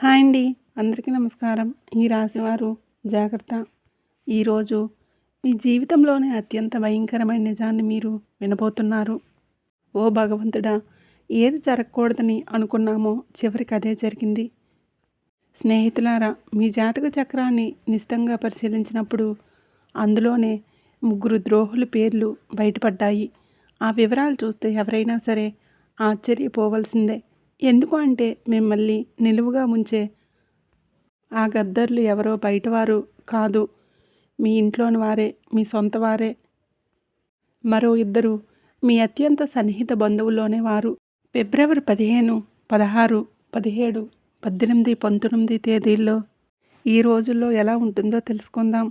Hi అండి. అందరికీ నమస్కారం. ఈ రాశివారు జాగ్రత్త. ఈరోజు మీ జీవితంలోనే అత్యంత భయంకరమైన నిజాన్ని మీరు వినబోతున్నారు. ఓ భగవంతుడా! ఏది జరగకూడదని అనుకున్నామో చివరికి అదే జరిగింది. స్నేహితులారా, మీ జాతక చక్రాన్ని నిశితంగా పరిశీలించినప్పుడు అందులోనే ముగ్గురు ద్రోహుల పేర్లు బయటపడ్డాయి. ఆ వివరాలు చూస్తే ఎవరైనా సరే ఆశ్చర్యపోవలసిందే. ఎందుకు అంటే మిమ్మల్ని నిలువుగా ముంచే ఆ గద్దర్లు ఎవరో బయటవారు కాదు, మీ ఇంట్లోని వారే, మీ సొంత వారే. మరో ఇద్దరు మీ అత్యంత సన్నిహిత బంధువుల్లోనే వారు. ఫిబ్రవరి 15, 16, 17, 18, 19 తేదీల్లో ఈ రోజుల్లో ఎలా ఉంటుందో తెలుసుకుందాం.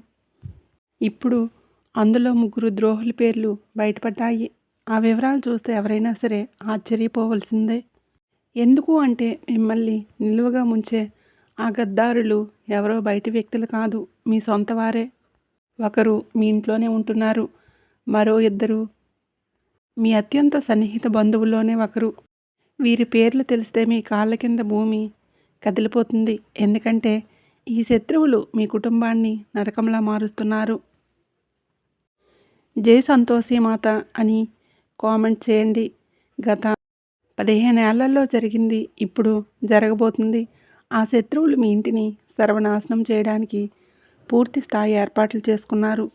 ఇప్పుడు అందులో ముగ్గురు ద్రోహుల పేర్లు బయటపడ్డాయి. ఆ వివరాలు చూస్తే ఎవరైనా సరే ఆశ్చర్యపోవలసిందే. ఎందుకు అంటే మిమ్మల్ని నిలువుగా ముంచే ఆ గద్దారులు ఎవరో బయటి వ్యక్తులు కాదు, మీ సొంత వారే. ఒకరు మీ ఇంట్లోనే ఉంటున్నారు, మరో ఇద్దరు మీ అత్యంత సన్నిహిత బంధువుల్లోనే ఒకరు. వీరి పేర్లు తెలిస్తే మీ కాళ్ళ కింద భూమి కదిలిపోతుంది. ఎందుకంటే ఈ శత్రువులు మీ కుటుంబాన్ని నరకంలా మారుస్తున్నారు. జై సంతోషి మాత అని కామెంట్ చేయండి. గత 15 ఏళ్లలో జరిగింది ఇప్పుడు జరగబోతుంది. ఆ శత్రువులు మీ ఇంటిని సర్వనాశనం చేయడానికి పూర్తి స్థాయి ఏర్పాట్లు చేసుకున్నారు.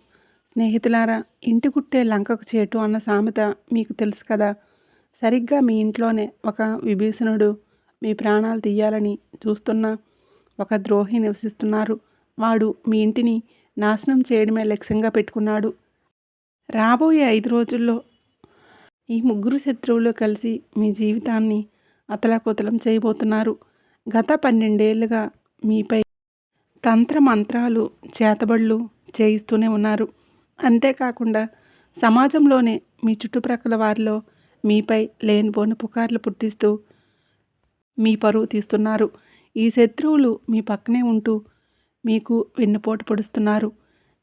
స్నేహితులారా, ఇంటి కుట్టే లంకకు చేటు అన్న సామెత మీకు తెలుసు కదా. సరిగ్గా మీ ఇంట్లోనే ఒక విభీషణుడు మీ ప్రాణాలు తీయాలని చూస్తున్న ఒక ద్రోహి నివసిస్తున్నారు. వాడు మీ ఇంటిని నాశనం చేయడమే లక్ష్యంగా పెట్టుకున్నాడు. రాబోయే 5 రోజుల్లో ఈ ముగ్గురు శత్రువులు కలిసి మీ జీవితాన్ని అతలాకుతలం చేయబోతున్నారు. గత 12 ఏళ్లుగా మీపై తంత్ర మంత్రాలు, చేతబడులు చేయిస్తూనే ఉన్నారు. అంతేకాకుండా సమాజంలోనే మీ చుట్టుప్రక్కల వారిలో మీపై లేనిపోని పుకార్లు పుట్టిస్తూ మీ పరువు తీస్తున్నారు. ఈ శత్రువులు మీ పక్కనే ఉంటూ మీకు వెన్నుపోటు పొడుస్తున్నారు.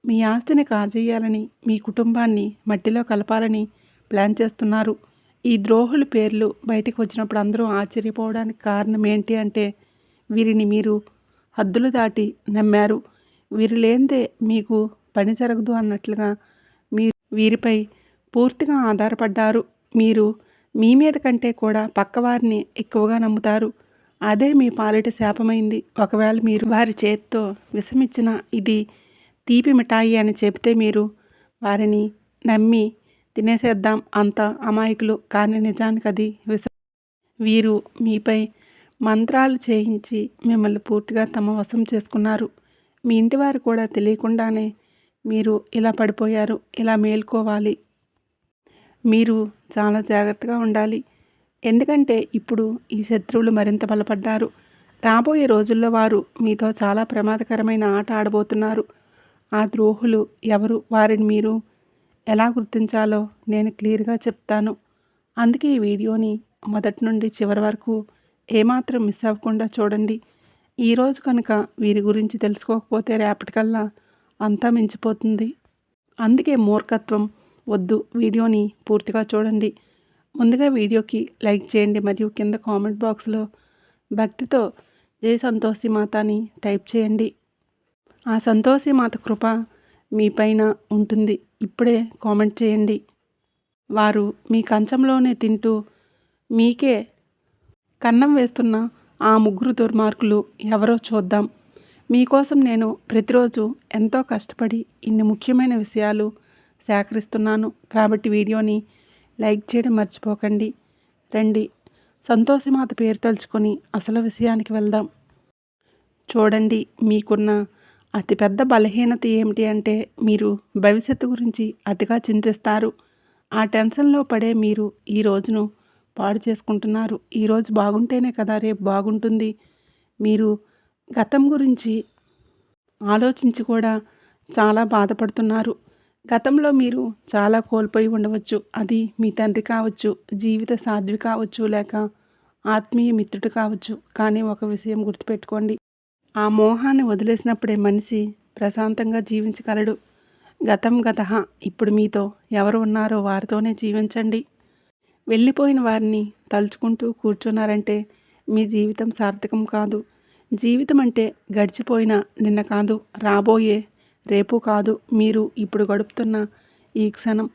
మీ ఆస్తిని కాజేయాలని, మీ కుటుంబాన్ని మట్టిలో కలపాలని ప్లాన్ చేస్తున్నారు. ఈ ద్రోహుల పేర్లు బయటకు వచ్చినప్పుడు అందరూ ఆశ్చర్యపోవడానికి కారణం ఏంటి అంటే, వీరిని మీరు హద్దులు దాటి నమ్మారు. వీరు లేనిదే మీకు పని జరగదు అన్నట్లుగా మీరు వీరిపై పూర్తిగా ఆధారపడ్డారు. మీరు మీ మీద కంటే కూడా పక్కవారిని ఎక్కువగా నమ్ముతారు. అదే మీ పాలిట శాపమైంది. ఒకవేళ మీరు వారి చేత్తో విషమిచ్చిన ఇది తీపి మిఠాయి అని చెబితే మీరు వారిని నమ్మి తినేసేద్దాం, అంత అమాయకులు. కానీ నిజానికి అది విషం. వీరు మీపై మంత్రాలు చేయించి మిమ్మల్ని పూర్తిగా తమ వశం చేసుకున్నారు. మీ ఇంటివారు కూడా తెలియకుండానే మీరు ఇలా పడిపోయారు. ఇలా మేల్కోవాలి. మీరు చాలా జాగ్రత్తగా ఉండాలి. ఎందుకంటే ఇప్పుడు ఈ శత్రువులు మరింత బలపడ్డారు. రాబోయే రోజుల్లో వారు మీతో చాలా ప్రమాదకరమైన ఆట ఆడబోతున్నారు. ఆ ద్రోహులు ఎవరు, వారిని మీరు ఎలా గుర్తించాలో నేను క్లియర్గా చెప్తాను. అందుకే ఈ వీడియోని మొదటి నుండి చివరి వరకు ఏమాత్రం మిస్ అవ్వకుండా చూడండి. ఈరోజు కనుక వీరి గురించి తెలుసుకోకపోతే రేపటికల్లా అంతా మించిపోతుంది. అందుకే మూర్ఖత్వం వద్దు. వీడియోని పూర్తిగా చూడండి. ముందుగా వీడియోకి లైక్ చేయండి మరియు కింద కామెంట్ బాక్స్లో భక్తితో జై సంతోషి మాత అని టైప్ చేయండి. ఆ సంతోషి మాత కృప మీ పైన ఉంటుంది. ఇప్పుడే కామెంట్ చేయండి. వారు మీ కంచంలోనే తింటూ మీకే కన్నం వేస్తున్న ఆ ముగ్గురు దుర్మార్గులు ఎవరో చూద్దాం. మీకోసం నేను ప్రతిరోజు ఎంతో కష్టపడి ఇన్ని ముఖ్యమైన విషయాలు సేకరిస్తున్నాను. కాబట్టి వీడియోని లైక్ చేయడం మర్చిపోకండి. రండి, సంతోషిమాత పేరు తలుచుకొని అసలు విషయానికి వెళ్దాం. చూడండి, మీకున్న అతిపెద్ద బలహీనత ఏమిటి అంటే మీరు భవిష్యత్తు గురించి అతిగా చింతిస్తారు. ఆ టెన్షన్లో పడే మీరు ఈ రోజును పాడు చేసుకుంటున్నారు. ఈరోజు బాగుంటేనే కదా రేపు బాగుంటుంది. మీరు గతం గురించి ఆలోచించి కూడా చాలా బాధపడుతున్నారు. గతంలో మీరు చాలా కోల్పోయి ఉండవచ్చు. అది మీ తండ్రి కావచ్చు, జీవిత సాధ్వి కావచ్చు, లేక ఆత్మీయ మిత్రుడు కావచ్చు. కానీ ఒక విషయం గుర్తుపెట్టుకోండి, ఆ మోహాన్ని వదిలేసినప్పుడే మనిషి ప్రశాంతంగా జీవించగలడు. గతం గతః. ఇప్పుడు మీతో ఎవరు ఉన్నారో వారితోనే జీవించండి. వెళ్ళిపోయిన వారిని తలుచుకుంటూ కూర్చున్నారంటే మీ జీవితం సార్థకం కాదు. జీవితం అంటే గడిచిపోయిన నిన్న కాదు, రాబోయే రేపు కాదు, మీరు ఇప్పుడు గడుపుతున్న ఈ క్షణం.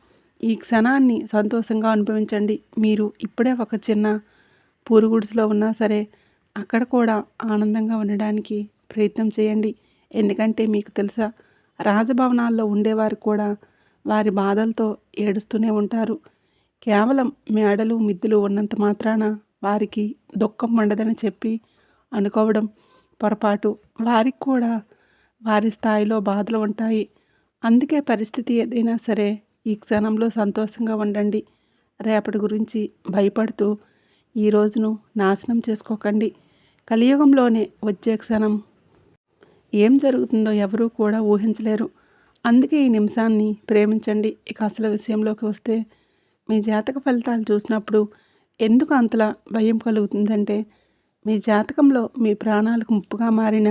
ఈ క్షణాన్ని సంతోషంగా అనుభవించండి. మీరు ఇప్పుడే ఒక చిన్న పూరుగుడిసెలో ఉన్నా సరే అక్కడ కూడా ఆనందంగా ఉండడానికి ప్రయత్నం చేయండి. ఎందుకంటే మీకు తెలుసా, రాజభవనాల్లో ఉండేవారు కూడా వారి బాధలతో ఏడుస్తూనే ఉంటారు. కేవలం మేడలు మిద్దెలు ఉన్నంత మాత్రాన వారికి దుఃఖం ఉండదని చెప్పి అనుకోవడం పొరపాటు. వారికి కూడా వారి స్థాయిలో బాధలు ఉంటాయి. అందుకే పరిస్థితి ఏదైనా సరే ఈ క్షణంలో సంతోషంగా ఉండండి. రేపటి గురించి భయపడుతూ ఈ రోజును నాశనం చేసుకోకండి. కలియుగంలోనే వచ్చే క్షణం ఏం జరుగుతుందో ఎవరూ కూడా ఊహించలేరు. అందుకే ఈ నిమిషాన్ని ప్రేమించండి. ఇక అసలు విషయంలోకి వస్తే, మీ జాతక ఫలితాలు చూసినప్పుడు ఎందుకు అంతలా భయం కలుగుతుందంటే, మీ జాతకంలో మీ ప్రాణాలకు ముప్పుగా మారిన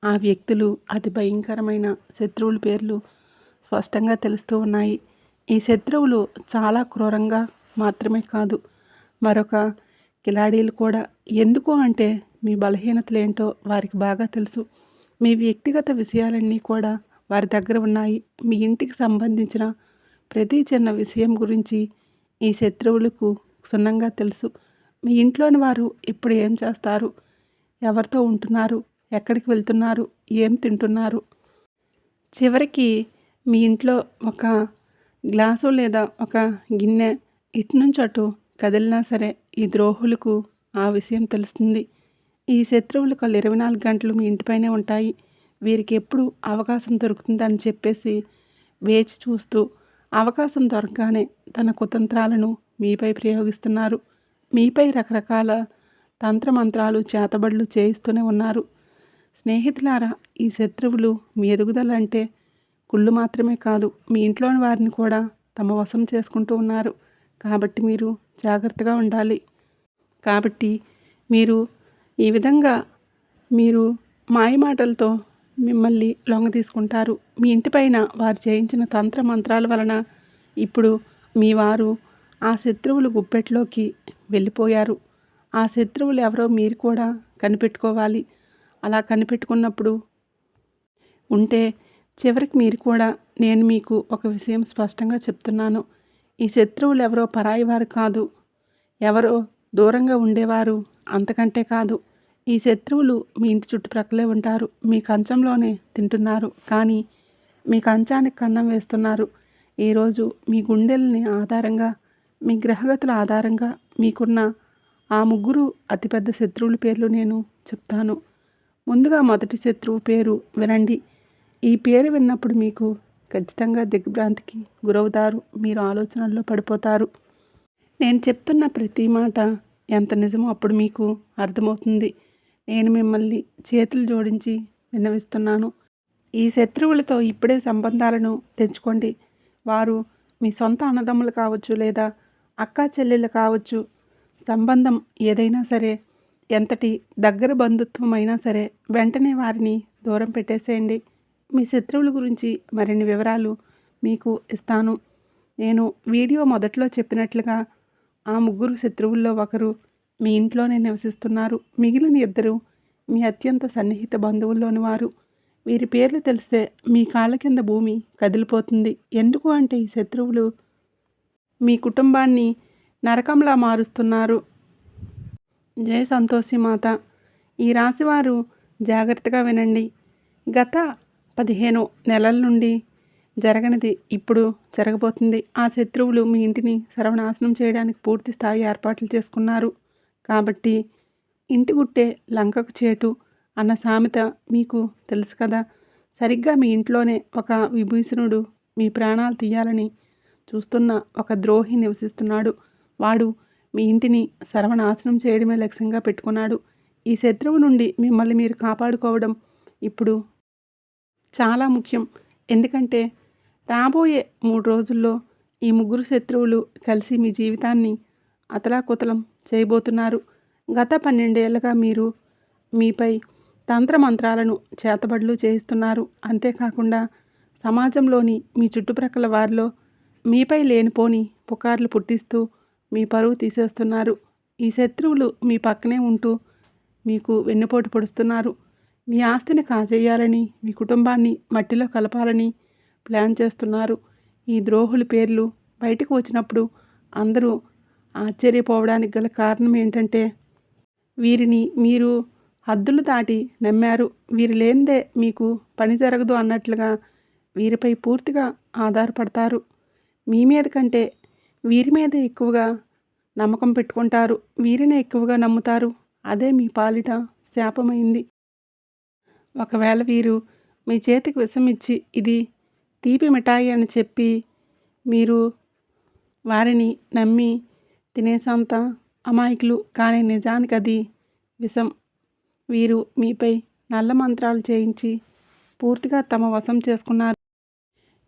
ఆ వ్యక్తులు, అతి భయంకరమైన శత్రువుల పేర్లు స్పష్టంగా తెలుస్తూ ఉన్నాయి. ఈ శత్రువులు చాలా క్రూరంగా మాత్రమే కాదు, మరొక కిలాడీలు కూడా. ఎందుకు అంటే మీ బలహీనతలేంటో వారికి బాగా తెలుసు. మీ వ్యక్తిగత విషయాలన్నీ కూడా వారి దగ్గర ఉన్నాయి. మీ ఇంటికి సంబంధించిన ప్రతి చిన్న విషయం గురించి ఈ శత్రువులకు క్షుణ్ణంగా తెలుసు. మీ ఇంట్లోని వారు ఇప్పుడు ఏం చేస్తారు, ఎవరితో ఉంటున్నారు, ఎక్కడికి వెళ్తున్నారు, ఏం తింటున్నారు, చివరికి మీ ఇంట్లో ఒక గ్లాసు లేదా ఒక గిన్నె ఇటు నుంచి అటు కదిలినా సరే ఈ ద్రోహులకు ఆ విషయం తెలుస్తుంది. ఈ శత్రువులు కళ్ళు 24 గంటలు మీ ఇంటిపైనే ఉంటాయి. వీరికి ఎప్పుడు అవకాశం దొరుకుతుందని చెప్పేసి వేచి చూస్తూ, అవకాశం దొరకగానే తన కుతంత్రాలను మీపై ప్రయోగిస్తున్నారు. మీపై రకరకాల తంత్రమంత్రాలు చేతబడులు చేయిస్తూనే ఉన్నారు. స్నేహితులారా, ఈ శత్రువులు మీ ఎదుగుదల అంటే కుళ్ళు మాత్రమే కాదు, మీ ఇంట్లోని వారిని కూడా తమ వశం చేసుకుంటూ ఉన్నారు. కాబట్టి మీరు జాగ్రత్తగా ఉండాలి. కాబట్టి మీరు ఈ విధంగా మీరు మాయమాటలతో మిమ్మల్ని లొంగ తీసుకుంటారు. మీ ఇంటిపైన వారు చేయించిన తంత్ర మంత్రాల వలన ఇప్పుడు మీ వారు ఆ శత్రువులు గుప్పెట్లోకి వెళ్ళిపోయారు. ఆ శత్రువులు ఎవరో మీరు కూడా కనిపెట్టుకోవాలి. అలా కనిపెట్టుకున్నప్పుడు ఉంటే చివరికి మీరు కూడా, నేను మీకు ఒక విషయం స్పష్టంగా చెప్తున్నాను, ఈ శత్రువులు ఎవరో పరాయి వారు కాదు, ఎవరో దూరంగా ఉండేవారు అంతకంటే కాదు. ఈ శత్రువులు మీ ఇంటి చుట్టుప్రక్కలే ఉంటారు. మీ కంచంలోనే తింటున్నారు, కానీ మీ కంచానికి కన్నం వేస్తున్నారు. ఈరోజు మీ గుండెల్ని ఆధారంగా, మీ గ్రహగతుల ఆధారంగా మీకున్న ఆ ముగ్గురు అతిపెద్ద శత్రువుల పేర్లు నేను చెప్తాను. ముందుగా మొదటి శత్రువు పేరు వినండి. ఈ పేరు విన్నప్పుడు మీకు ఖచ్చితంగా దిగ్భ్రాంతికి గురవుతారు. మీరు ఆలోచనల్లో పడిపోతారు. నేను చెప్తున్న ప్రతి మాట ఎంత నిజమో అప్పుడు మీకు అర్థమవుతుంది. నేను మిమ్మల్ని చేతులు జోడించి విన్నవిస్తున్నాను. ఈ శత్రువులతో ఇప్పుడే సంబంధాలను తెంచుకోండి. వారు మీ సొంత అన్నదమ్ములు కావచ్చు, లేదా అక్కా చెల్లెళ్ళు కావచ్చు. సంబంధం ఏదైనా సరే, ఎంతటి దగ్గర బంధుత్వం అయినా సరే, వెంటనే వారిని దూరం పెట్టేసేయండి. మీ శత్రువుల గురించి మరిన్ని వివరాలు మీకు ఇస్తాను. నేను వీడియో మొదట్లో చెప్పినట్లుగా ఆ ముగ్గురు శత్రువుల్లో ఒకరు మీ ఇంట్లోనే నివసిస్తున్నారు. మిగిలిన ఇద్దరు మీ అత్యంత సన్నిహిత బంధువుల్లోని వారు. వీరి పేర్లు తెలిస్తే మీ కాళ్ళ కింద భూమి కదిలిపోతుంది. ఎందుకు అంటే ఈ శత్రువులు మీ కుటుంబాన్ని నరకంలా మారుస్తున్నారు. జై సంతోషి మాత. ఈ రాశివారు జాగ్రత్తగా వినండి. గత 15 నెలల నుండి జరగనిది ఇప్పుడు జరగబోతుంది. ఆ శత్రువులు మీ ఇంటిని సర్వనాశనం చేయడానికి పూర్తి స్థాయి ఏర్పాట్లు చేసుకున్నారు. కాబట్టి ఇంటి గుట్టే లంకకు చేటు అన్న సామెత మీకు తెలుసు కదా. సరిగ్గా మీ ఇంట్లోనే ఒక విభీషణుడు మీ ప్రాణాలు తీయాలని చూస్తున్న ఒక ద్రోహి నివసిస్తున్నాడు. వాడు మీ ఇంటిని సర్వనాశనం చేయడమే లక్ష్యంగా పెట్టుకున్నాడు. ఈ శత్రువు నుండి మిమ్మల్ని మీరు కాపాడుకోవడం ఇప్పుడు చాలా ముఖ్యం. ఎందుకంటే రాబోయే 3 రోజుల్లో ఈ ముగ్గురు శత్రువులు కలిసి మీ జీవితాన్ని అతలాకుతలం చేయబోతున్నారు. గత 12 ఏళ్ళుగా మీరు మీపై తంత్రమంత్రాలను చేతబడులు చేయిస్తున్నారు. అంతేకాకుండా సమాజంలోని మీ చుట్టుప్రక్కల వారిలో మీపై లేనిపోని పుకార్లు పుట్టిస్తూ మీ పరువు తీసేస్తున్నారు. ఈ శత్రువులు మీ పక్కనే ఉంటూ మీకు వెన్నుపోటు పొడుస్తున్నారు. మీ ఆస్తిని కాజేయాలని, మీ కుటుంబాన్ని మట్టిలో కలపాలని ప్లాన్ చేస్తున్నారు. ఈ ద్రోహుల పేర్లు బయటకు వచ్చినప్పుడు అందరూ ఆశ్చర్యపోవడానికి గల కారణం ఏంటంటే, వీరిని మీరు హద్దులు దాటి నమ్మారు. వీరు లేనిదే మీకు పని జరగదు అన్నట్లుగా వీరిపై పూర్తిగా ఆధారపడతారు. మీ మీద కంటే వీరి మీద ఎక్కువగా నమ్మకం పెట్టుకుంటారు. వీరిని ఎక్కువగా నమ్ముతారు. అదే మీ పాలిట శాపమైంది. ఒకవేళ వీరు మీ చేతికి విషం ఇచ్చి ఇది తీపి మిఠాయి అని చెప్పి మీరు వారిని నమ్మి తినేసంత అమాయకులు, కానీ నిజానికి అది విషం. వీరు మీపై నల్ల మంత్రాలు చేయించి పూర్తిగా తమ వశం చేసుకున్నారు.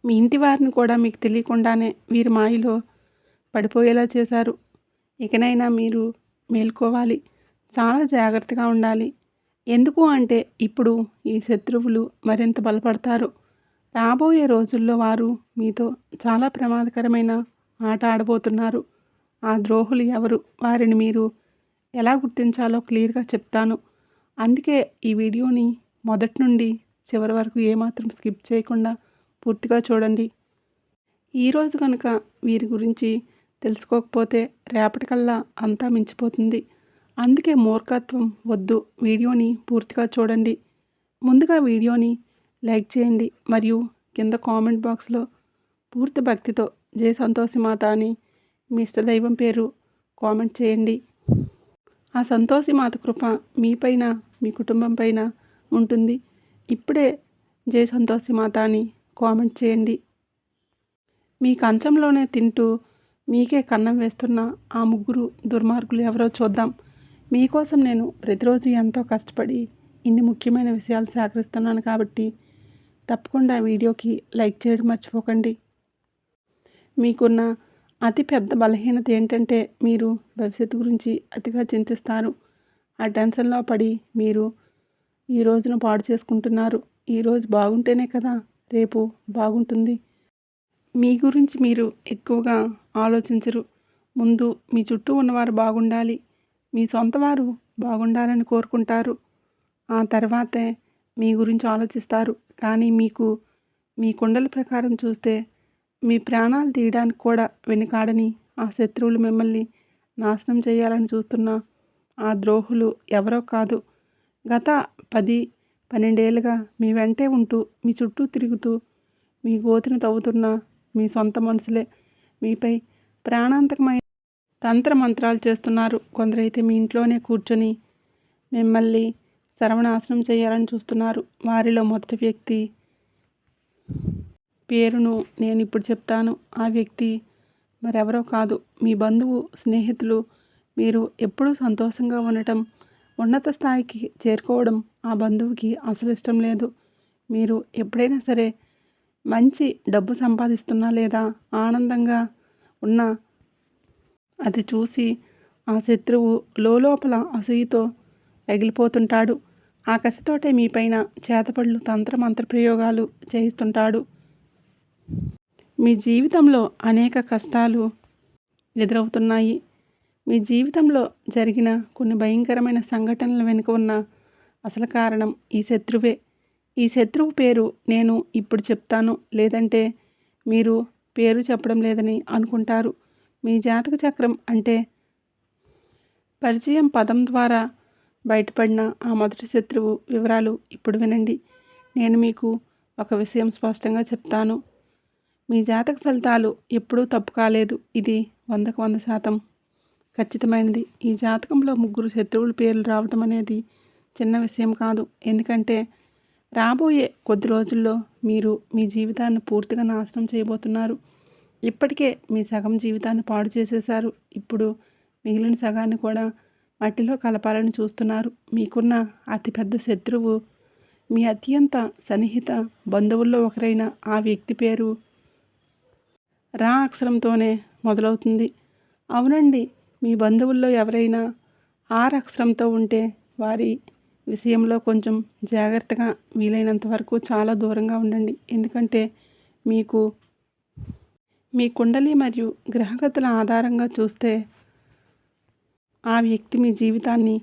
మీ ఇంటి వారిని కూడా మీకు తెలియకుండానే వీరి మాయలో పడిపోయేలా చేశారు. ఇకనైనా మీరు మేల్కోవాలి. చాలా జాగ్రత్తగా ఉండాలి. ఎందుకు అంటే ఇప్పుడు ఈ శత్రువులు మరింత బలపడతారు. రాబోయే రోజుల్లో వారు మీతో చాలా ప్రమాదకరమైన ఆట ఆడబోతున్నారు. ఆ ద్రోహులు ఎవరు, వారిని మీరు ఎలా గుర్తించాలో క్లియర్గా చెప్తాను. అందుకే ఈ వీడియోని మొదటి నుండి చివరి వరకు ఏమాత్రం స్కిప్ చేయకుండా పూర్తిగా చూడండి. ఈరోజు కనుక వీరి గురించి తెలుసుకోకపోతే రేపటికల్లా అంతా మించిపోతుంది. అందుకే మూర్ఖత్వం వద్దు. వీడియోని పూర్తిగా చూడండి. ముందుగా వీడియోని లైక్ చేయండి మరియు కింద కామెంట్ బాక్స్లో పూర్తి భక్తితో జై సంతోషి మాత అని మీ ఇష్టదైవం పేరు కామెంట్ చేయండి. ఆ సంతోషి మాత కృప మీపైన, మీ కుటుంబం పైన ఉంటుంది. ఇప్పుడే జై సంతోషి మాత అని కామెంట్ చేయండి. మీ కంచంలోనే తింటూ మీకే కన్నం వేస్తున్న ఆ ముగ్గురు దుర్మార్గులు ఎవరో చూద్దాం. మీకోసం నేను ప్రతిరోజు ఎంతో కష్టపడి ఇన్ని ముఖ్యమైన విషయాలు సేకరిస్తున్నాను కాబట్టి తప్పకుండా వీడియోకి లైక్ చేయడం మర్చిపోకండి. మీకున్న అతి పెద్ద బలహీనత ఏంటంటే మీరు భవిష్యత్తు గురించి అతిగా చింతిస్తారు. ఆ టెన్షన్లో పడి మీరు ఈ రోజును పాడు చేసుకుంటున్నారు. ఈరోజు బాగుంటేనే కదా రేపు బాగుంటుంది. మీ గురించి మీరు ఎక్కువగా ఆలోచించరు. ముందు మీ చుట్టూ ఉన్నవారు బాగుండాలి, మీ సొంత వారు బాగుండాలని కోరుకుంటారు. ఆ తర్వాతే మీ గురించి ఆలోచిస్తారు. కానీ మీకు మీ కుండల ప్రకారం చూస్తే మీ ప్రాణాలు తీయడానికి కూడా వెనుకాడని ఆ శత్రువులు మిమ్మల్ని నాశనం చేయాలని చూస్తున్న ఆ ద్రోహులు ఎవరో కాదు. గత 10-12 ఏళ్ళుగా మీ వెంటే ఉంటూ, మీ చుట్టూ తిరుగుతూ, మీ గోతిని తవ్వుతున్న మీ సొంత మనుషులే. మీపై ప్రాణాంతకమైన తంత్రమంత్రాలు చేస్తున్నారు. కొందరైతే మీ ఇంట్లోనే కూర్చొని మిమ్మల్ని సర్వనాశనం చేయాలని చూస్తున్నారు. వారిలో మొదటి వ్యక్తి పేరును నేను ఇప్పుడు చెప్తాను. ఆ వ్యక్తి మరెవరో కాదు, మీ బంధువు, స్నేహితులు. మీరు ఎప్పుడూ సంతోషంగా ఉండటం, ఉన్నత స్థాయికి చేరుకోవడం ఆ బంధువుకి అసలు ఇష్టం లేదు. మీరు ఎప్పుడైనా సరే మంచి డబ్బు సంపాదిస్తున్నా లేదా ఆనందంగా ఉన్నా అది చూసి ఆ శత్రువు లోపల అసూయతో రగిలిపోతుంటాడు. ఆ కసితోటే మీపైన చేతపడులు, మంత్ర ప్రయోగాలు చేయిస్తుంటాడు. మీ జీవితంలో అనేక కష్టాలు ఎదురవుతున్నాయి. మీ జీవితంలో జరిగిన కొన్ని భయంకరమైన సంఘటనల వెనుక ఉన్న అసలు కారణం ఈ శత్రువే. ఈ శత్రువు పేరు నేను ఇప్పుడు చెప్తాను, లేదంటే మీరు పేరు చెప్పడం లేదని అనుకుంటారు. మీ జాతక చక్రం అంటే పరిచయం పదం ద్వారా బయటపడిన ఆ మొదటి శత్రువు వివరాలు ఇప్పుడు వినండి. నేను మీకు ఒక విషయం స్పష్టంగా చెప్తాను. మీ జాతక ఫలితాలు ఎప్పుడూ తప్పు కాలేదు. ఇది 100% ఖచ్చితమైనది. ఈ జాతకంలో ముగ్గురు శత్రువుల పేర్లు రావటం అనేది చిన్న విషయం కాదు. ఎందుకంటే రాబోయే కొద్ది రోజుల్లో మీరు మీ జీవితాన్ని పూర్తిగా నాశనం చేయబోతున్నారు. ఇప్పటికే మీ సగం జీవితాన్ని పాడు చేసేశారు. ఇప్పుడు మిగిలిన సగాన్ని కూడా మట్టిలో కలపాలని చూస్తున్నారు. మీకున్న అతిపెద్ద శత్రువు మీ అత్యంత సన్నిహిత బంధువుల్లో ఒకరైన ఆ వ్యక్తి పేరు రా అక్షరంతోనే మొదలవుతుంది. అవునండి, మీ బంధువుల్లో ఎవరైనా ఆర్ అక్షరంతో ఉంటే వారి విషయంలో కొంచెం జాగ్రత్తగా, వీలైనంత వరకు చాలా దూరంగా ఉండండి. ఎందుకంటే మీకు మీ కుండలి మరియు గ్రహగతుల ఆధారంగా చూస్తే ఆ వ్యక్తి మీ జీవితాన్ని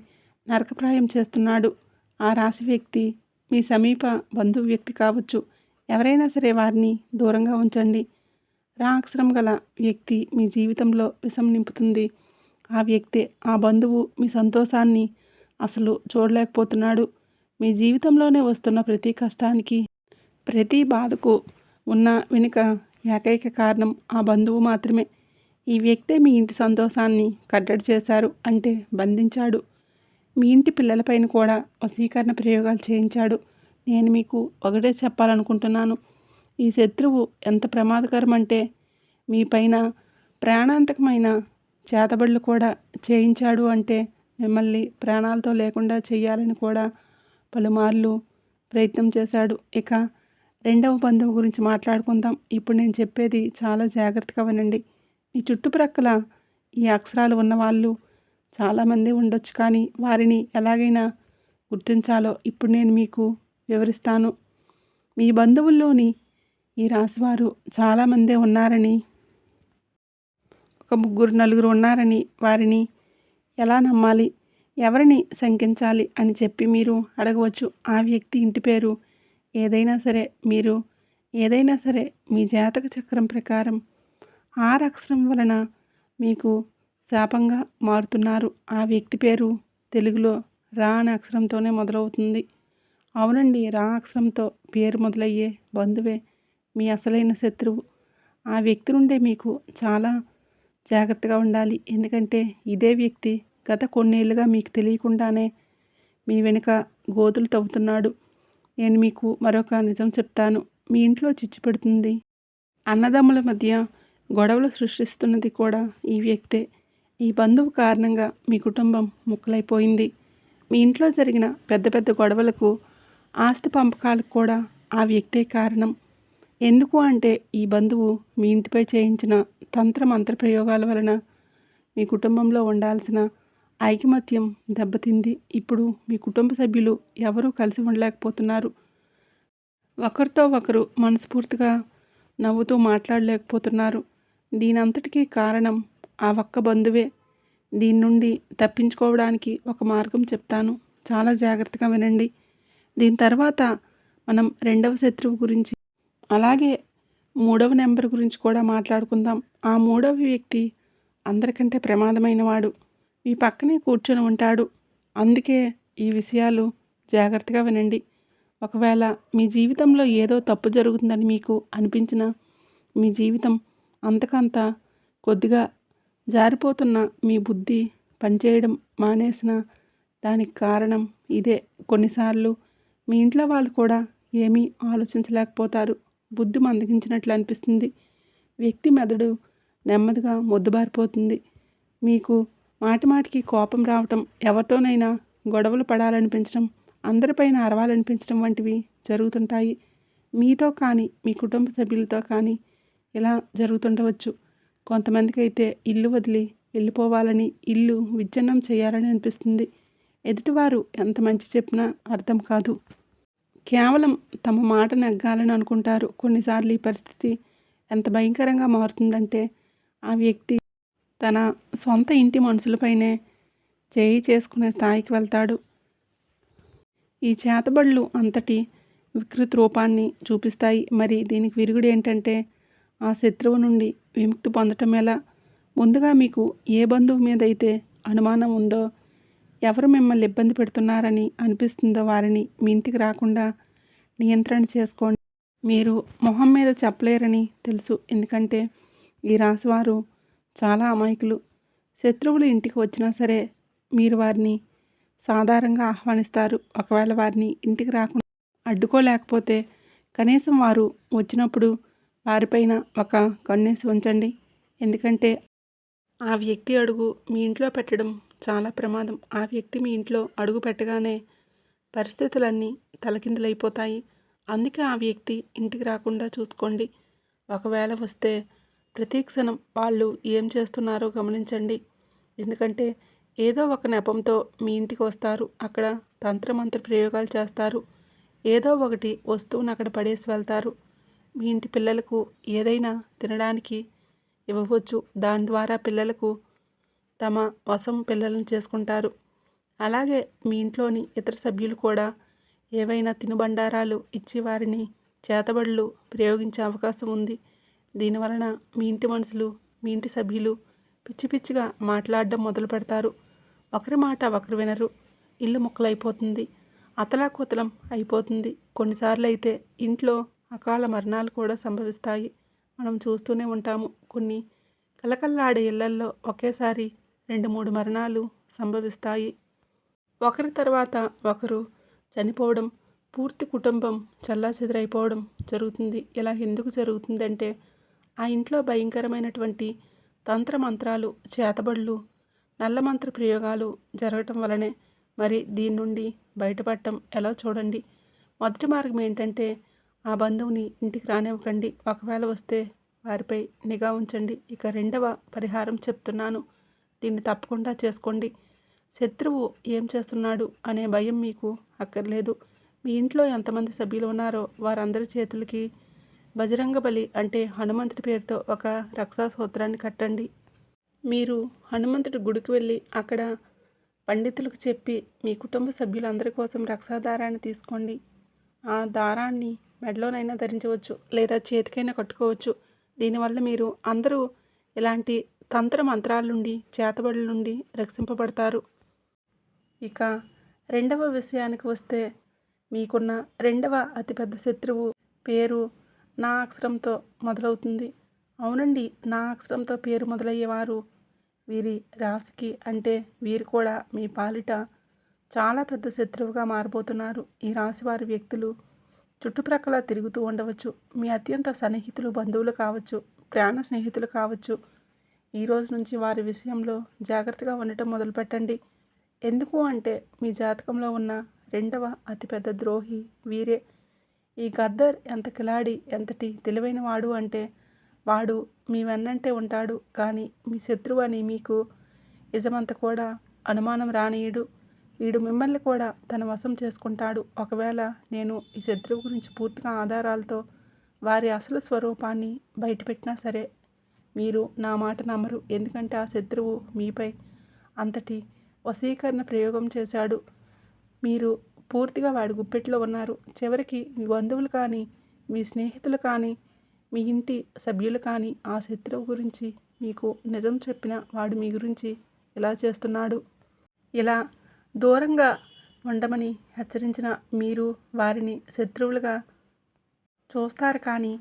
నరకప్రాయం చేస్తున్నాడు. ఆ రాశి వ్యక్తి మీ సమీప బంధువు వ్యక్తి కావచ్చు. ఎవరైనా సరే వారిని దూరంగా ఉంచండి. రా అక్షరం గల వ్యక్తి మీ జీవితంలో విషం నింపుతుంది. ఆ వ్యక్తే ఆ బంధువు మీ సంతోషాన్ని అసలు చూడలేకపోతున్నాడు. మీ జీవితంలోనే వస్తున్న ప్రతి కష్టానికి, ప్రతి బాధకు ఉన్న వెనుక ఏకైక కారణం ఆ బంధువు మాత్రమే. ఈ వ్యక్తే మీ ఇంటి సంతోషాన్ని కట్టడి చేశారు, అంటే బంధించాడు. మీ ఇంటి పిల్లలపైన కూడా వశీకరణ ప్రయోగాలు చేయించాడు. నేను మీకు ఒకటే చెప్పాలనుకుంటున్నాను. ఈ శత్రువు ఎంత ప్రమాదకరం అంటే మీ పైన ప్రాణాంతకమైన చేతబడులు కూడా చేయించాడు. అంటే మిమ్మల్ని ప్రాణాలతో లేకుండా చేయాలని కూడా పలుమార్లు ప్రయత్నం చేశాడు. ఇక రెండవ బంధువు గురించి మాట్లాడుకుందాం. ఇప్పుడు నేను చెప్పేది చాలా జాగ్రత్తగా వినండి. మీ చుట్టుప్రక్కల ఈ అక్షరాలు ఉన్నవాళ్ళు చాలామంది ఉండొచ్చు, కానీ వారిని ఎలాగైనా గుర్తించాలో ఇప్పుడు నేను మీకు వివరిస్తాను. మీ బంధువుల్లోని ఈ రాశివారు చాలామందే ఉన్నారని, ఒక ముగ్గురు నలుగురు ఉన్నారని, వారిని ఎలా నమ్మాలి, ఎవరిని శంకించాలి అని చెప్పి మీరు అడగవచ్చు. ఆ వ్యక్తి ఇంటి పేరు ఏదైనా సరే, మీరు ఏదైనా సరే మీ జాతక చక్రం ప్రకారం 6 అక్షరం వలన మీకు శాపంగా మారుతున్నారు. ఆ వ్యక్తి పేరు తెలుగులో రా అనే అక్షరంతోనే మొదలవుతుంది. అవునండి, రా అక్షరంతో పేరు మొదలయ్యే బంధువే మీ అసలైన శత్రువు. ఆ వ్యక్తి నుండే మీకు చాలా జాగ్రత్తగా ఉండాలి. ఎందుకంటే ఇదే వ్యక్తి గత కొన్నేళ్లుగా మీకు తెలియకుండానే మీ వెనుక గోతులు తవ్వుతున్నాడు. నేను మీకు మరొక నిజం చెప్తాను. మీ ఇంట్లో చిచ్చు పెడుతుంది, అన్నదమ్ముల మధ్య గొడవలు సృష్టిస్తున్నది కూడా ఈ వ్యక్తే. ఈ బంధువు కారణంగా మీ కుటుంబం ముక్కలైపోయింది. మీ ఇంట్లో జరిగిన పెద్ద పెద్ద గొడవలకు, ఆస్తి పంపకాలకు కూడా ఆ వ్యక్తే కారణం. ఎందుకు అంటే ఈ బంధువు మీ ఇంటిపై చేయించిన తంత్ర మంత్ర ప్రయోగాల వలన మీ కుటుంబంలో ఉండాల్సిన ఐకమత్యం దెబ్బతింది. ఇప్పుడు మీ కుటుంబ సభ్యులు ఎవరూ కలిసి ఉండలేకపోతున్నారు. ఒకరితో ఒకరు మనస్ఫూర్తిగా నవ్వుతూ మాట్లాడలేకపోతున్నారు. దీనంతటికీ కారణం ఆ ఒక్క బంధువే. దీని నుండి తప్పించుకోవడానికి ఒక మార్గం చెప్తాను, చాలా జాగ్రత్తగా వినండి. దీని తర్వాత మనం రెండవ శత్రువు గురించి, అలాగే మూడవ నెంబర్ గురించి కూడా మాట్లాడుకుందాం. ఆ మూడవ వ్యక్తి అందరికంటే ప్రమాదమైన వాడు. మీ పక్కనే కూర్చొని ఉంటాడు. అందుకే ఈ విషయాలు జాగ్రత్తగా వినండి. ఒకవేళ మీ జీవితంలో ఏదో తప్పు జరుగుతుందని మీకు అనిపించినా, మీ జీవితం అంతకంత కొద్దిగా జారిపోతున్న మీ బుద్ధి పనిచేయడం మానేసిన దానికి కారణం ఇదే. కొన్నిసార్లు మీ ఇంట్లో వాళ్ళు కూడా ఏమీ ఆలోచించలేకపోతారు. బుద్ధి మందగించినట్లు అనిపిస్తుంది. వ్యక్తి మెదడు నెమ్మదిగా మొద్దుబారిపోతుంది. మీకు మాటిమాటికి కోపం రావటం, ఎవరితోనైనా గొడవలు పడాలనిపించడం, అందరిపైన అరవాలనిపించడం వంటివి జరుగుతుంటాయి. మీతో కానీ మీ కుటుంబ సభ్యులతో కానీ ఇలా జరుగుతుండవచ్చు. కొంతమందికి అయితే ఇల్లు వదిలి వెళ్ళిపోవాలని, ఇల్లు విచ్ఛిన్నం చేయాలని అనిపిస్తుంది. ఎదుటివారు ఎంత మంచి చెప్పినా అర్థం కాదు. కేవలం తమ మాట నెగ్గాలని అనుకుంటారు. కొన్నిసార్లు ఈ పరిస్థితి ఎంత భయంకరంగా మారుతుందంటే ఆ వ్యక్తి తన సొంత ఇంటి మనుషులపైనే చేయి చేసుకునే స్థాయికి వెళ్తాడు. ఈ చేతబడులు అంతటి వికృత రూపాన్ని చూపిస్తాయి. మరి దీనికి విరుగుడు ఏంటంటే ఆ శత్రువు నుండి విముక్తి పొందటం ఎలా? ముందుగా మీకు ఏ బంధువు మీద అయితే అనుమానం ఉందో, ఎవరు మిమ్మల్ని ఇబ్బంది పెడుతున్నారని అనిపిస్తుందో వారిని మీ ఇంటికి రాకుండా నియంత్రణ చేసుకోండి. మీరు మొహం మీద చెప్పలేరని తెలుసు, ఎందుకంటే ఈ రాశివారు చాలా అమాయకులు. శత్రువులు ఇంటికి వచ్చినా సరే మీరు వారిని సాధారణంగా ఆహ్వానిస్తారు. ఒకవేళ వారిని ఇంటికి రాకుండా అడ్డుకోలేకపోతే కనీసం వారు వచ్చినప్పుడు వారిపైన ఒక కన్నేసి ఉంచండి. ఎందుకంటే ఆ వ్యక్తి అడుగు మీ ఇంట్లో పెట్టడం చాలా ప్రమాదం. ఆ వ్యక్తి మీ ఇంట్లో అడుగు పెట్టగానే పరిస్థితులన్నీ తలకిందులైపోతాయి. అందుకే ఆ వ్యక్తి ఇంటికి రాకుండా చూసుకోండి. ఒకవేళ వస్తే ప్రతి క్షణం వాళ్ళు ఏం చేస్తున్నారో గమనించండి. ఎందుకంటే ఏదో ఒక నెపంతో మీ ఇంటికి వస్తారు. అక్కడ తంత్రమంత్ర ప్రయోగాలు చేస్తారు. ఏదో ఒకటి వస్తువును అక్కడ పడేసి వెళ్తారు. మీ ఇంటి పిల్లలకు ఏదైనా తినడానికి ఇవ్వవచ్చు. దాని ద్వారా పిల్లలకు తమ వశం పిల్లలను చేసుకుంటారు. అలాగే మీ ఇంట్లోని ఇతర సభ్యులు కూడా ఏవైనా తినుబండారాలు ఇచ్చి వారిని చేతబడులు ప్రయోగించే అవకాశం ఉంది. దీనివలన మీ ఇంటి మనుషులు, మీ ఇంటి సభ్యులు పిచ్చి పిచ్చిగా మాట్లాడడం మొదలు పెడతారు. ఒకరి మాట ఒకరు వినరు. ఇల్లు ముక్కలైపోతుంది. అతలాకుతలం అయిపోతుంది. కొన్నిసార్లు అయితే ఇంట్లో అకాల మరణాలు కూడా సంభవిస్తాయి. మనం చూస్తూనే ఉంటాము. కొన్ని కలకల్లాడే ఇళ్లల్లో ఒకేసారి 2-3 మరణాలు సంభవిస్తాయి. ఒకరి తర్వాత ఒకరు చనిపోవడం, పూర్తి కుటుంబం చెల్లాచెదరైపోవడం జరుగుతుంది. ఇలా ఎందుకు జరుగుతుందంటే ఆ ఇంట్లో భయంకరమైనటువంటి తంత్ర మంత్రాలు, చేతబడులు, నల్లమంత్ర ప్రయోగాలు జరగటం వలనే. మరి దీని నుండి బయటపడటం ఎలా చూడండి. మొదటి మార్గం ఏంటంటే ఆ బంధువుని ఇంటికి రానివ్వకండి. ఒకవేళ వస్తే వారిపై నిఘా ఉంచండి. ఇక రెండవ పరిహారం చెప్తున్నాను. దీన్ని తప్పకుండా చేసుకోండి. శత్రువు ఏం చేస్తున్నాడు అనే భయం మీకు అక్కర్లేదు. మీ ఇంట్లో ఎంతమంది సభ్యులు ఉన్నారో వారందరి చేతులకి బజరంగ బలి అంటే హనుమంతుడి పేరుతో ఒక రక్షా సూత్రాన్ని కట్టండి. మీరు హనుమంతుడి గుడికి వెళ్ళి అక్కడ పండితులకు చెప్పి మీ కుటుంబ సభ్యులందరి కోసం రక్షాదారాన్ని తీసుకోండి. ఆ దారాన్ని మెడలోనైనా ధరించవచ్చు, లేదా చేతికైనా కట్టుకోవచ్చు. దీనివల్ల మీరు అందరూ ఇలాంటి తంత్ర మంత్రాల నుండి, చేతబడుల నుండి రక్షింపబడతారు. ఇక రెండవ విషయానికి వస్తే మీకున్న రెండవ అతిపెద్ద శత్రువు పేరు నా అక్షరంతో మొదలవుతుంది. అవునండి, నా అక్షరంతో పేరు మొదలయ్యేవారు వీరి రాశికి అంటే వీరు కూడా మీ పాలిట చాలా పెద్ద శత్రువుగా మారబోతున్నారు. ఈ రాశి వారి వ్యక్తులు చుట్టుప్రక్కల తిరుగుతూ ఉండవచ్చు. మీ అత్యంత సన్నిహితులు, బంధువులు కావచ్చు, ప్రాణ స్నేహితులు కావచ్చు. ఈ రోజు నుంచి వారి విషయంలో జాగ్రత్తగా ఉండటం మొదలుపెట్టండి. ఎందుకు అంటే మీ జాతకంలో ఉన్న రెండవ అతిపెద్ద ద్రోహి వీరే. ఈ గద్దర్ ఎంత కిలాడి, ఎంతటి తెలివైన వాడు అంటే వాడు మీ వెన్నంటే ఉంటాడు, కానీ మీ శత్రువు అని మీకు నిజమంత కూడా అనుమానం రానీయుడు. వీడు మిమ్మల్ని కూడా తన వశం చేసుకుంటాడు. ఒకవేళ నేను ఈ శత్రువు గురించి పూర్తిగా ఆధారాలతో వారి అసలు స్వరూపాన్ని బయటపెట్టినా సరే మీరు నా మాట నమ్మరు. ఎందుకంటే ఆ శత్రువు మీపై అంతటి వశీకరణ ప్రయోగం చేశాడు. మీరు పూర్తిగా వాడి గుప్పెట్లో ఉన్నారు. చివరికి మీ బంధువులు కానీ, మీ స్నేహితులు కానీ, మీ ఇంటి సభ్యులు కానీ ఆ శత్రువు గురించి మీకు నిజం చెప్పిన వాడు మీ గురించి ఇలా చేస్తున్నాడు, ఇలా దూరంగా ఉండమని హెచ్చరించిన మీరు వారిని శత్రువులుగా చూస్తారు, కానీ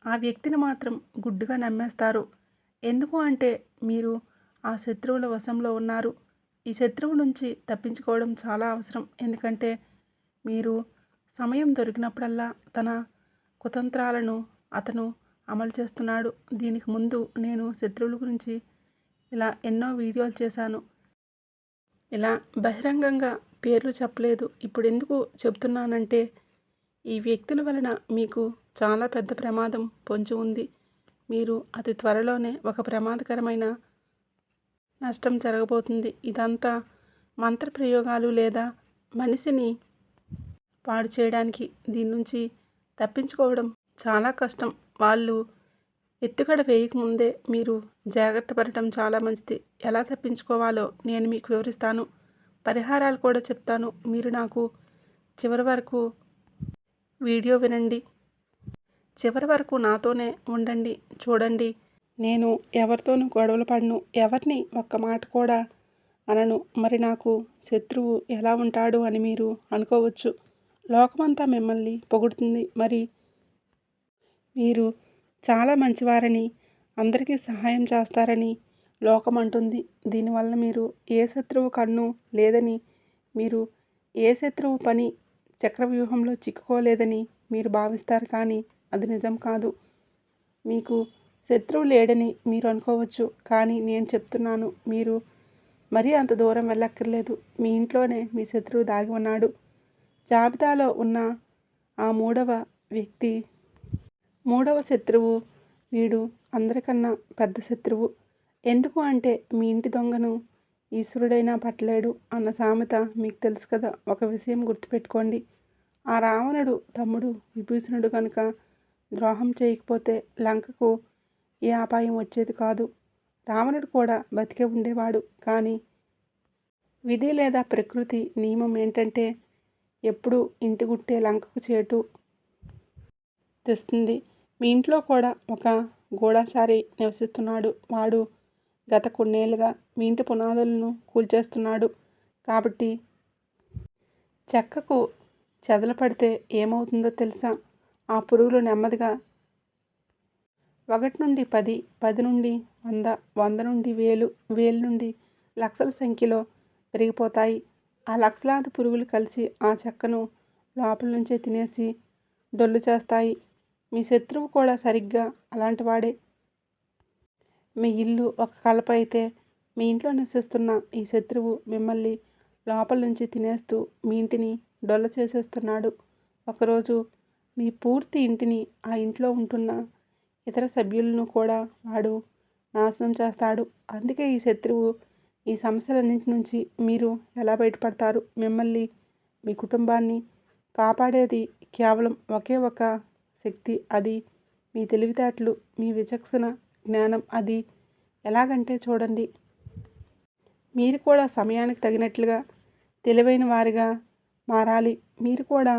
ఆ వ్యక్తిని మాత్రం గుడ్డుగా నమ్మేస్తారు. ఎందుకు అంటే మీరు ఆ శత్రువుల వశంలో ఉన్నారు. ఈ శత్రువు నుంచి తప్పించుకోవడం చాలా అవసరం. ఎందుకంటే మీరు సమయం దొరికినప్పుడల్లా తన కుతంత్రాలను అతను అమలు చేస్తున్నాడు. దీనికి ముందు నేను శత్రువుల గురించి ఇలా ఎన్నో వీడియోలు చేశాను. ఇలా బహిరంగంగా పేర్లు చెప్పలేదు. ఇప్పుడు ఎందుకు చెప్తున్నానంటే ఈ వ్యక్తుల వలన మీకు చాలా పెద్ద ప్రమాదం పొంచి ఉంది. మీరు అతి త్వరలోనే ఒక ప్రమాదకరమైన నష్టం జరగబోతుంది. ఇదంతా మంత్ర ప్రయోగాలు లేదా మనిషిని పాడు చేయడానికి. దీని నుంచి తప్పించుకోవడం చాలా కష్టం. వాళ్ళు ఎత్తుగడ వేయకముందే మీరు జాగ్రత్త పడటం చాలా మంచిది. ఎలా తప్పించుకోవాలో నేను మీకు వివరిస్తాను. పరిహారాలు కూడా చెప్తాను. మీరు నాకు చివరి వరకు వీడియో వినండి. చివరి వరకు నాతోనే ఉండండి. చూడండి, నేను ఎవరితోనూ గొడవలు పడను, ఎవరిని ఒక్క మాట కూడా అనను. మరి నాకు శత్రువు ఎలా ఉంటాడు అని మీరు అనుకోవచ్చు. లోకమంతా మిమ్మల్ని పొగుడుతుంది. మరి మీరు చాలా మంచివారని, అందరికీ సహాయం చేస్తారని లోకం అంటుంది. దీనివల్ల మీరు ఏ శత్రువు కన్ను లేదని, మీరు ఏ శత్రువు పని చక్రవ్యూహంలో చిక్కుకోలేదని మీరు భావిస్తారు, కానీ అది నిజం కాదు. మీకు శత్రువు లేడని మీరు అనుకోవచ్చు, కానీ నేను చెప్తున్నాను, మీరు మరీ అంత దూరం వెళ్ళక్కర్లేదు. మీ ఇంట్లోనే మీ శత్రువు దాగి ఉన్నాడు. జాబితాలో ఉన్న ఆ మూడవ శత్రువు వీడు అందరికన్నా పెద్ద శత్రువు. ఎందుకు అంటే మీ ఇంటి దొంగను ఈశ్వరుడైనా పట్టలేడు అన్న సామెత మీకు తెలుసు కదా. ఒక విషయం గుర్తుపెట్టుకోండి, ఆ రావణుడు తమ్ముడు విభీషణుడు కనుక ద్రోహం చేయకపోతే లంకకు ఏ అపాయం వచ్చేది కాదు. రావణుడు కూడా బతికే ఉండేవాడు, కానీ విధి లేదా ప్రకృతి నియమం ఏంటంటే ఎప్పుడు ఇంటి గుట్టే లంకకు చేటు తెస్తుంది. మీ ఇంట్లో కూడా ఒక గూఢచారి నివసిస్తున్నాడు. వాడు గత కొన్నేళ్లుగా మీ ఇంటి పునాదులను కూల్చేస్తున్నాడు. కాబట్టి చెక్కకు చెదలు పడితే ఏమవుతుందో తెలుసా? ఆ పురుగులు నెమ్మదిగా 1 నుండి 10, 10 నుండి 100, 100 నుండి 1000, 1000 నుండి లక్షల సంఖ్యలో పెరిగిపోతాయి. ఆ లక్షలాది పురుగులు కలిసి ఆ చెక్కను లోపల నుంచే తినేసి డొల్లు చేస్తాయి. మీ శత్రువు కూడా సరిగ్గా అలాంటి వాడే. మీ ఇల్లు ఒక కలప అయితే మీ ఇంట్లో నివసిస్తున్న ఈ శత్రువు మిమ్మల్ని లోపల నుంచి తినేస్తూ మీ ఇంటిని డొల్ల చేసేస్తున్నాడు. ఒకరోజు మీ పూర్తి ఇంటిని, ఆ ఇంట్లో ఉంటున్న ఇతర సభ్యులను కూడా వాడు నాశనం చేస్తాడు. అందుకే ఈ శత్రువు, ఈ సమస్యలన్నింటి నుంచి మీరు ఎలా బయటపడతారు? మిమ్మల్ని, మీ కుటుంబాన్ని కాపాడేది కేవలం ఒకే ఒక శక్తి. అది మీ తెలివితేటలు, మీ విచక్షణ జ్ఞానం. అది ఎలాగంటే చూడండి, మీరు కూడా సమయానికి తగినట్లుగా తెలివైన వారిగా మారాలి. మీరు కూడా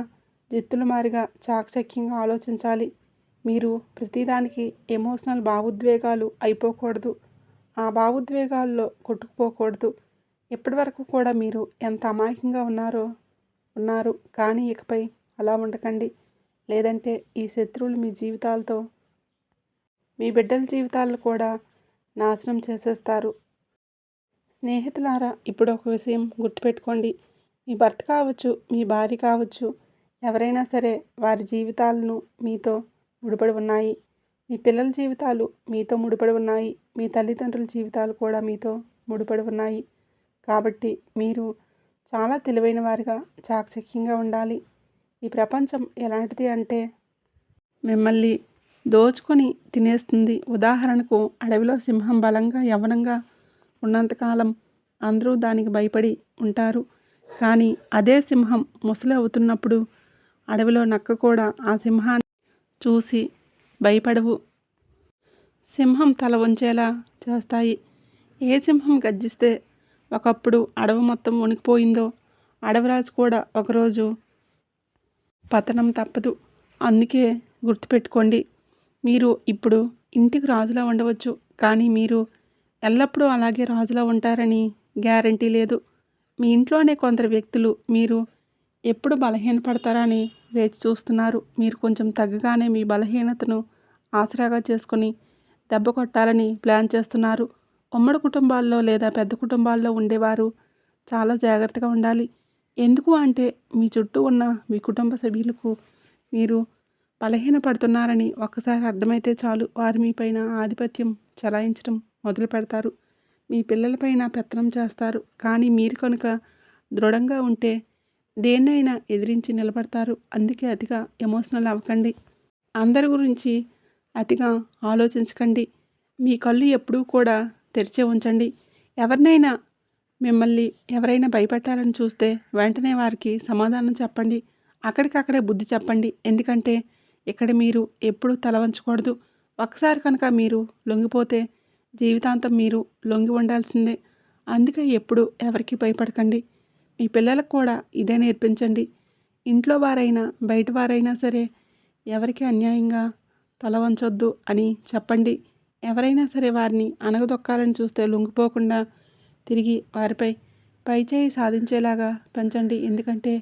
జిత్తుల మారిగా చాకచక్యంగా ఆలోచించాలి. మీరు ప్రతిదానికి ఎమోషనల్ భావోద్వేగాలు అయిపోకూడదు. ఆ భావోద్వేగాల్లో కొట్టుకుపోకూడదు. ఇప్పటివరకు కూడా మీరు ఎంత అమాయకంగా ఉన్నారు. కానీ ఇకపై అలా ఉండకండి. లేదంటే ఈ శత్రువులు మీ జీవితాలతో, మీ బిడ్డల జీవితాలను కూడా నాశనం చేసేస్తారు. స్నేహితులారా, ఇప్పుడు ఒక విషయం గుర్తుపెట్టుకోండి. మీ భర్త కావచ్చు, మీ భార్య కావచ్చు, ఎవరైనా సరే వారి జీవితాలను మీతో ముడిపడి ఉన్నాయి. మీ పిల్లల జీవితాలు మీతో ముడిపడి ఉన్నాయి. మీ తల్లిదండ్రుల జీవితాలు కూడా మీతో ముడిపడి ఉన్నాయి. కాబట్టి మీరు చాలా తెలివైన వారిగా, చాకచక్యంగా ఉండాలి. ఈ ప్రపంచం ఎలాంటిది అంటే మిమ్మల్ని దోచుకొని తినేస్తుంది. ఉదాహరణకు, అడవిలో సింహం బలంగా, యవ్వనంగా ఉన్నంతకాలం అందరూ దానికి భయపడి ఉంటారు. కానీ అదే సింహం ముసలి అవుతున్నప్పుడు అడవిలో నక్క కూడా ఆ సింహాన్ని చూసి భయపడవు. సింహం తల వంచేలా చేస్తాయి. ఏ సింహం గర్జిస్తే ఒకప్పుడు అడవి మొత్తం వణికిపోయిందో, అడవిరాజు కూడా ఒకరోజు పతనం తప్పదు. అందుకే గుర్తుపెట్టుకోండి, మీరు ఇప్పుడు ఇంటికి రాజులా ఉండవచ్చు, కానీ మీరు ఎల్లప్పుడూ అలాగే రాజులా ఉంటారని గ్యారంటీ లేదు. మీ ఇంట్లోనే కొందరు వ్యక్తులు మీరు ఎప్పుడు బలహీనపడతారని వేచి చూస్తున్నారు. మీరు కొంచెం తగ్గగానే మీ బలహీనతను ఆసరాగా చేసుకొని దెబ్బ కొట్టాలని ప్లాన్ చేస్తున్నారు. ఉమ్మడి కుటుంబాల్లో లేదా పెద్ద కుటుంబాల్లో ఉండేవారు చాలా జాగ్రత్తగా ఉండాలి. ఎందుకు అంటే మీ చుట్టూ ఉన్న మీ కుటుంబ సభ్యులకు మీరు బలహీనపడుతున్నారని ఒక్కసారి అర్థమైతే చాలు, వారు మీ పైన ఆధిపత్యం చెలాయించడం మొదలు పెడతారు. మీ పిల్లలపైన పెత్తనం చేస్తారు. కానీ మీరు కనుక దృఢంగా ఉంటే దేన్నైనా ఎదిరించి నిలబడతారు. అందుకే అతిగా ఎమోషనల్ అవ్వకండి. అందరి గురించి అతిగా ఆలోచించకండి. మీ కళ్ళు ఎప్పుడూ కూడా తెరిచే ఉంచండి. ఎవరైనా భయపెట్టాలని చూస్తే వెంటనే వారికి సమాధానం చెప్పండి. అక్కడికక్కడే బుద్ధి చెప్పండి. ఎందుకంటే ఇక్కడ మీరు ఎప్పుడూ తల వంచకూడదు. ఒక్కసారి కనుక మీరు లొంగిపోతే జీవితాంతం మీరు లొంగి ఉండాల్సిందే. అందుకే ఎప్పుడు ఎవరికి భయపడకండి. మీ పిల్లలకు కూడా ఇదే నేర్పించండి. ఇంట్లో వారైనా బయట వారైనా సరే ఎవరికి అన్యాయంగా తల వంచొద్దు అని చెప్పండి. ఎవరైనా సరే వారిని అణగదొక్కాలని చూస్తే లొంగిపోకుండా తిరిగి వారిపై పైచేయి సాధించేలాగా పెంచండి. ఎందుకంటే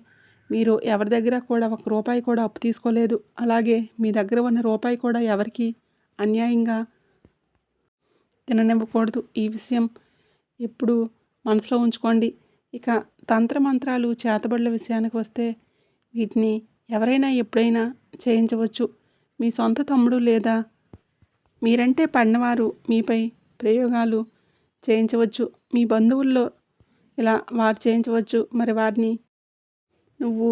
మీరు ఎవరి దగ్గర కూడా ₹1 కూడా అప్పు తీసుకోలేదు. అలాగే మీ దగ్గర ఉన్న రూపాయి కూడా ఎవరికి అన్యాయంగా తిననివ్వకూడదు. ఈ విషయం ఎప్పుడు మనసులో ఉంచుకోండి. ఇక తంత్రమంత్రాలు, చేతబడుల విషయానికి వస్తే వీటిని ఎవరైనా ఎప్పుడైనా చేయించవచ్చు. మీ సొంత తమ్ముడు లేదా మీరంటే పడినవారు మీపై ప్రయోగాలు చేయించవచ్చు. మీ బంధువుల్లో ఇలా వారు చేయించవచ్చు. మరి వారిని నువ్వు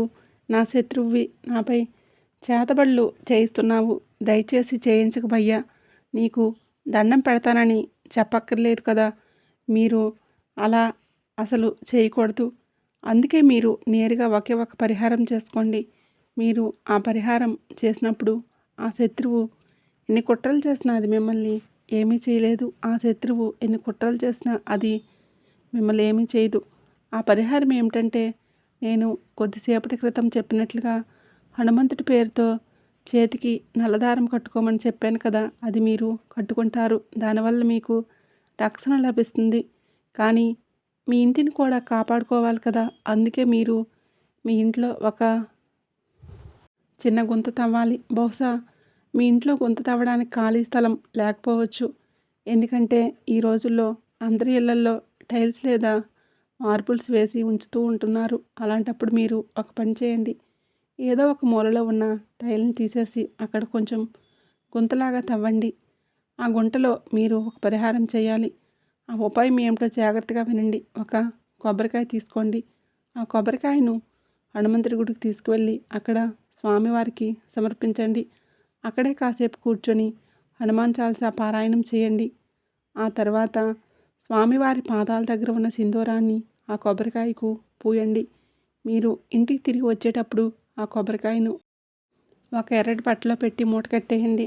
నా శత్రువువి, నాపై చేతబడులు చేయిస్తున్నావు, దయచేసి చేయించకు భయ్యా, నీకు దండం పెడతానని చెప్పక్కర్లేదు కదా. మీరు అలా అసలు చేయకూడదు. అందుకే మీరు నేరుగా ఒకే ఒక పరిహారం చేసుకోండి. మీరు ఆ పరిహారం చేసినప్పుడు ఆ శత్రువు ఎన్ని కుట్రలు చేసినా అది మిమ్మల్ని ఏమీ చేయలేదు. ఆ శత్రువు ఎన్ని కుట్రలు చేసినా అది మిమ్మల్ని ఏమీ చేయదు. ఆ పరిహారం ఏమిటంటే నేను కొద్దిసేపటి క్రితం చెప్పినట్లుగా హనుమంతుడి పేరుతో చేతికి నల్లదారం కట్టుకోమని చెప్పాను కదా, అది మీరు కట్టుకుంటారు. దానివల్ల మీకు రక్షణ లభిస్తుంది. కానీ మీ ఇంటిని కూడా కాపాడుకోవాలి కదా, అందుకే మీరు మీ ఇంట్లో ఒక చిన్న గుంత తవ్వాలి. బహుశా మీ ఇంట్లో గుంత తవ్వడానికి ఖాళీ స్థలం లేకపోవచ్చు. ఎందుకంటే ఈ రోజుల్లో అందరి ఇళ్లల్లో టైల్స్ లేదా మార్బుల్స్ వేసి ఉంచుతూ ఉంటున్నారు. అలాంటప్పుడు మీరు ఒక పని చేయండి. ఏదో ఒక మూలలో ఉన్న టైల్ని తీసేసి అక్కడ కొంచెం గుంతలాగా తవ్వండి. ఆ గుంటలో మీరు ఒక పరిహారం చేయాలి. ఆ ఉపాయం ఏమిటో జాగ్రత్తగా వినండి. ఒక కొబ్బరికాయ తీసుకోండి. ఆ కొబ్బరికాయను హనుమంతుడి గుడికి తీసుకువెళ్ళి అక్కడ స్వామివారికి సమర్పించండి. అక్కడే కాసేపు కూర్చొని హనుమాన్ చాలీసా పారాయణం చేయండి. ఆ తర్వాత స్వామివారి పాదాల దగ్గర ఉన్న సింధూరాన్ని ఆ కొబ్బరికాయకు పూయండి. మీరు ఇంటికి తిరిగి వచ్చేటప్పుడు ఆ కొబ్బరికాయను ఒక ఎర్రటి బట్టలో పెట్టి మూట కట్టేయండి.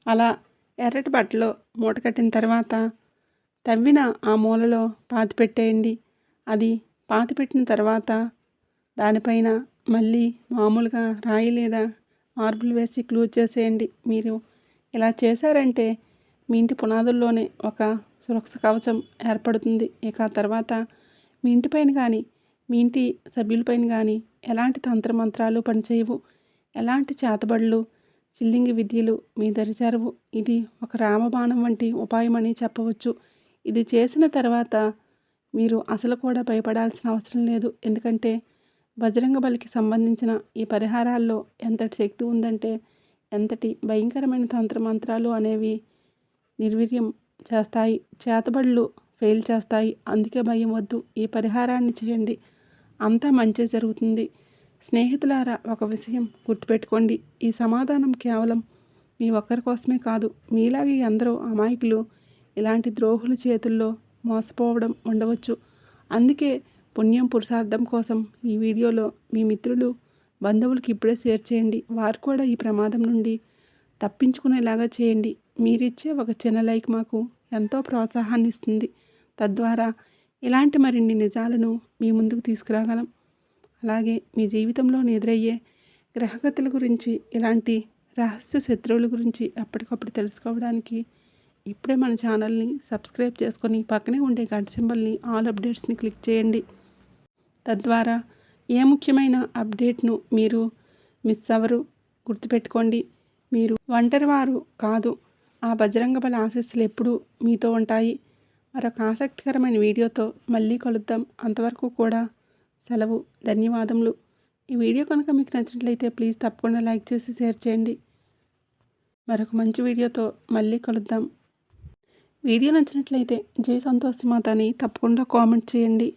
అలా ఎర్రటి బట్టలో మూట కట్టిన తర్వాత తవ్విన ఆ మూలలో పాతి పెట్టేయండి. అది పాతి పెట్టిన తర్వాత దానిపైన మళ్ళీ మామూలుగా రాయి లేదా మార్బుల్ వేసి క్లోజ్ చేసేయండి. మీరు ఇలా చేశారంటే మీ ఇంటి పునాదుల్లోనే ఒక సురక్ష కవచం ఏర్పడుతుంది. ఇక ఆ తర్వాత మీ ఇంటిపైన కానీ మీ ఇంటి సభ్యులపైన కానీ ఎలాంటి తంత్రమంత్రాలు పనిచేయవు. ఎలాంటి చేతబడులు చిల్లింగి విద్యలు మీ దరిచేరవు. ఇది ఒక రామబాణం వంటి ఉపాయమని చెప్పవచ్చు. ఇది చేసిన తర్వాత మీరు అసలు కూడా భయపడాల్సిన అవసరం లేదు. ఎందుకంటే బజరంగ బలికి సంబంధించిన ఈ పరిహారాల్లో ఎంతటి శక్తి ఉందంటే, ఎంతటి భయంకరమైన తంత్రమంత్రాలు అనేవి నిర్వీర్యం చేస్తాయి, చేతబడులు ఫెయిల్ చేస్తాయి. అందుకే భయం వద్దు, ఈ పరిహారాన్ని చేయండి, అంతా మంచి జరుగుతుంది. స్నేహితులారా, ఒక విషయం గుర్తుపెట్టుకోండి. ఈ సమాధానం కేవలం మీ ఒక్కరి కోసమే కాదు, మీలాగే ఎందరో అమాయకులు ఇలాంటి ద్రోహుల చేతుల్లో మోసపోవడం ఉండవచ్చు. అందుకే పుణ్యం పురుషార్థం కోసం ఈ వీడియోలో మీ మిత్రులు బంధువులకి ఇప్పుడే షేర్ చేయండి. వారు కూడా ఈ ప్రమాదం నుండి తప్పించుకునేలాగా చేయండి. మీరిచ్చే ఒక చిన్న లైక్ మాకు ఎంతో ప్రోత్సాహాన్ని ఇస్తుంది. తద్వారా ఇలాంటి మరిన్ని నిజాలను మీ ముందుకు తీసుకురాగలం. అలాగే మీ జీవితంలో ఎదురయ్యే గ్రహగతుల గురించి, ఇలాంటి రహస్య శత్రువుల గురించి ఎప్పటికప్పుడు తెలుసుకోవడానికి ఇప్పుడే మన ఛానల్ని సబ్స్క్రైబ్ చేసుకొని పక్కనే ఉండే గంట సింబల్ని ఆల్ అప్డేట్స్ని క్లిక్ చేయండి. తద్వారా ఏ ముఖ్యమైన అప్డేట్ను మీరు మిస్ అవ్వరు. గుర్తుపెట్టుకోండి, మీరు ఒంటరివారు కాదు. ఆ బజరంగబలి ఆశీస్సులు ఎప్పుడూ మీతో ఉంటాయి. మరొక ఆసక్తికరమైన వీడియోతో మళ్ళీ కలుద్దాం. అంతవరకు కూడా సెలవు. ధన్యవాదములు. ఈ వీడియో కనుక మీకు నచ్చినట్లయితే ప్లీజ్ తప్పకుండా లైక్ చేసి షేర్ చేయండి. మరొక మంచి వీడియోతో మళ్ళీ కలుద్దాం. వీడియో నచ్చినట్లయితే జై సంతోషి మాత అని తప్పకుండా కామెంట్ చేయండి.